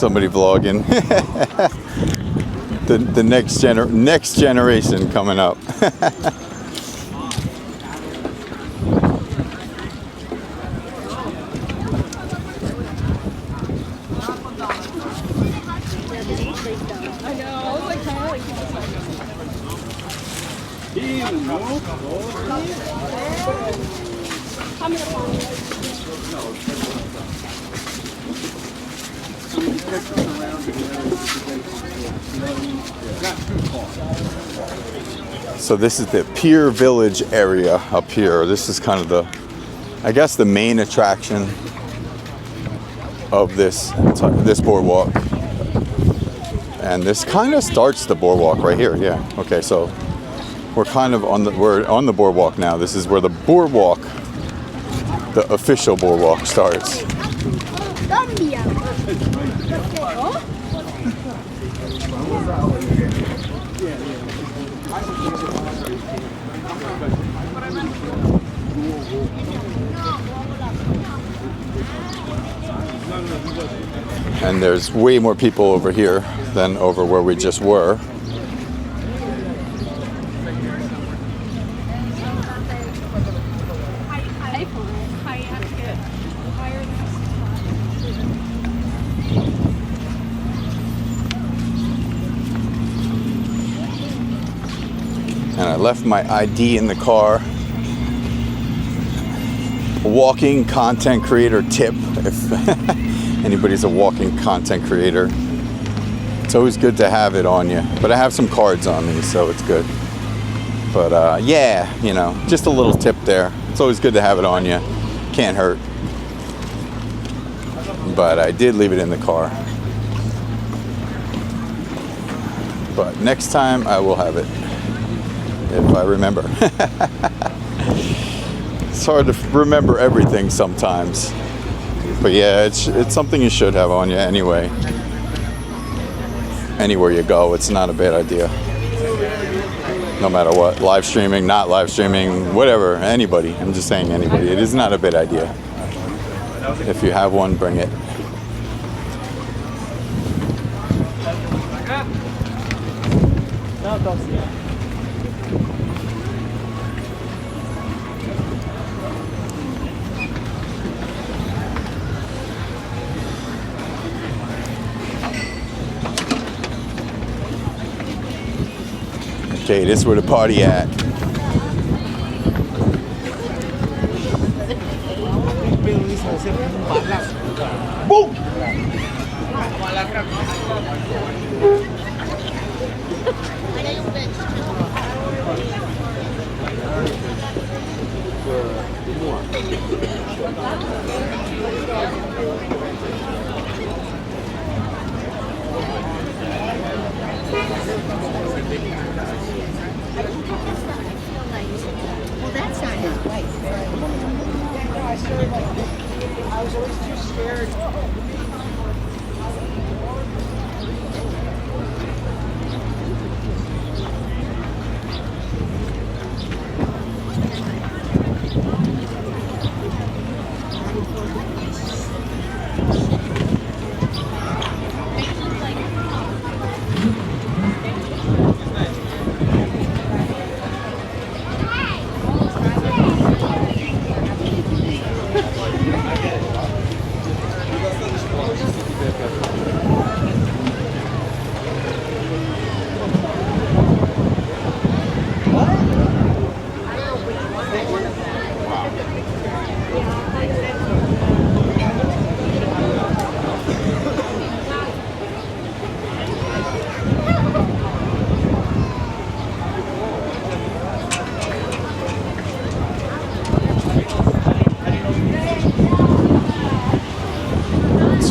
somebody vlogging. the next generation coming up. So this is the Pier Village area up here. This is kind of the, I guess, the main attraction of this boardwalk. And this kind of starts the boardwalk right here. Yeah. Okay. So we're kind of on the boardwalk now. This is where the boardwalk, the official boardwalk, starts. And there's way more people over here than over where we just were. And I left my ID in the car. Walking content creator tip, if anybody's a walking content creator. It's always good to have it on you. But I have some cards on me, so it's good. But yeah, you know, just a little tip there. It's always good to have it on you. Can't hurt. But I did leave it in the car. But next time I will have it. If I remember. It's hard to remember everything sometimes. But yeah, it's something you should have on you anyway. Anywhere you go, it's not a bad idea. No matter what. Live streaming, not live streaming, whatever, anybody. I'm just saying anybody. It is not a bad idea. If you have one, bring it. Okay, this is where the party at. Boom! Well, that's not his wife. I was always too scared.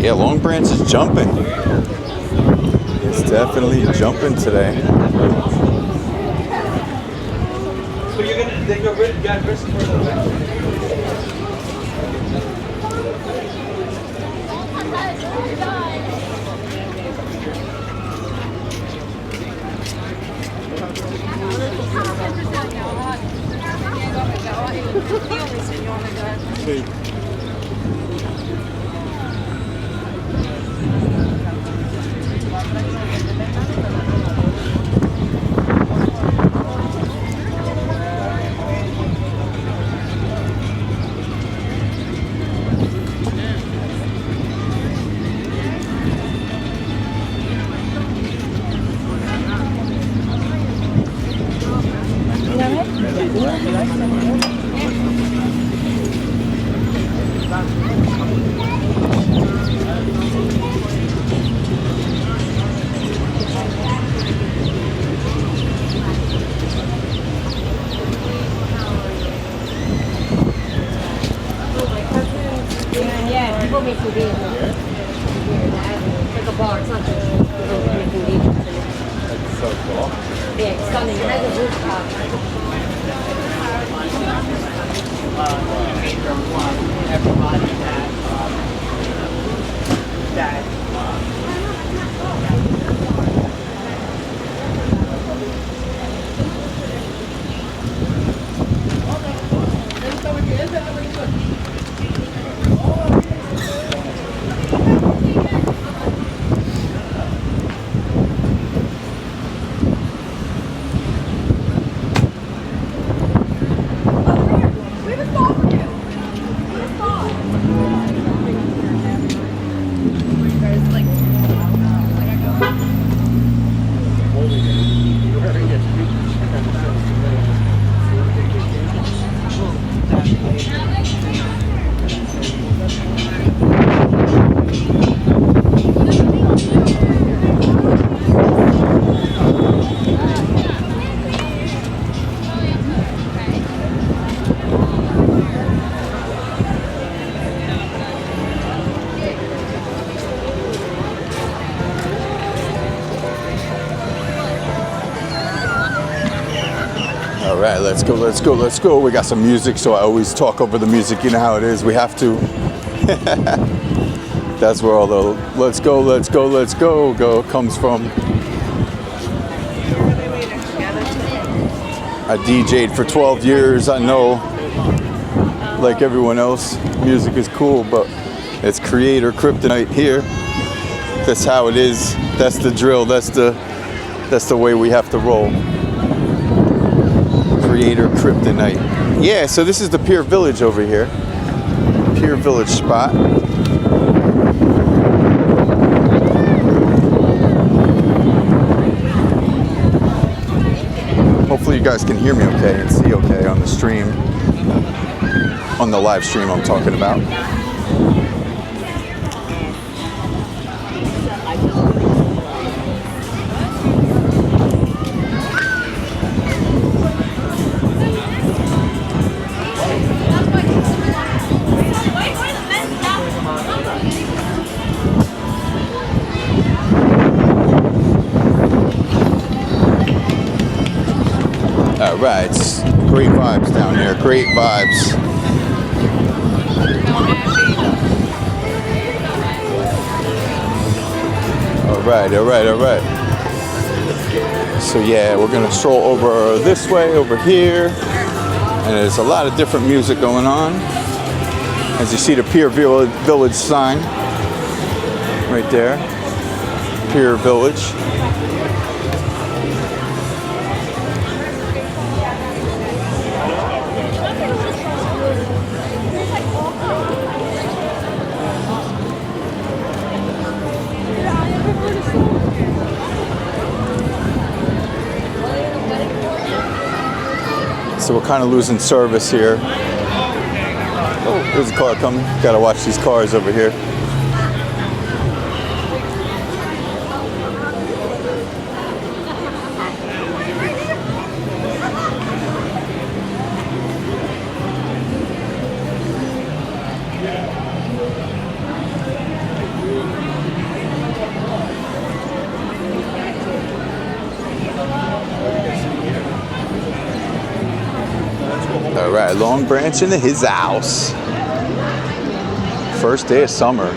Yeah, Long Branch is jumping. It's definitely jumping today. So you're gonna take your wrist for the back. stunning. It has a rooftop. Everybody that All right, let's go, let's go, let's go. We got some music, so I always talk over the music. You know how it is. We have to. That's where all the let's go, let's go, let's go comes from. I DJ'd for 12 years. I know, like everyone else, music is cool, but it's creator kryptonite here. That's how it is. That's the drill. That's the way we have to roll. Creator kryptonite. Yeah, so this is the Pier Village over here. Pier Village spot. Hopefully you guys can hear me okay and see okay on the stream. On the live stream I'm talking about. All right, it's great vibes down there, great vibes. All right, all right, all right. So yeah, we're gonna stroll over this way, over here, and there's a lot of different music going on. As you see the Pier Village sign, right there, Pier Village. So we're kind of losing service here. Oh, there's a car coming. Gotta watch these cars over here. All right, Long Branch into his house. First day of summer.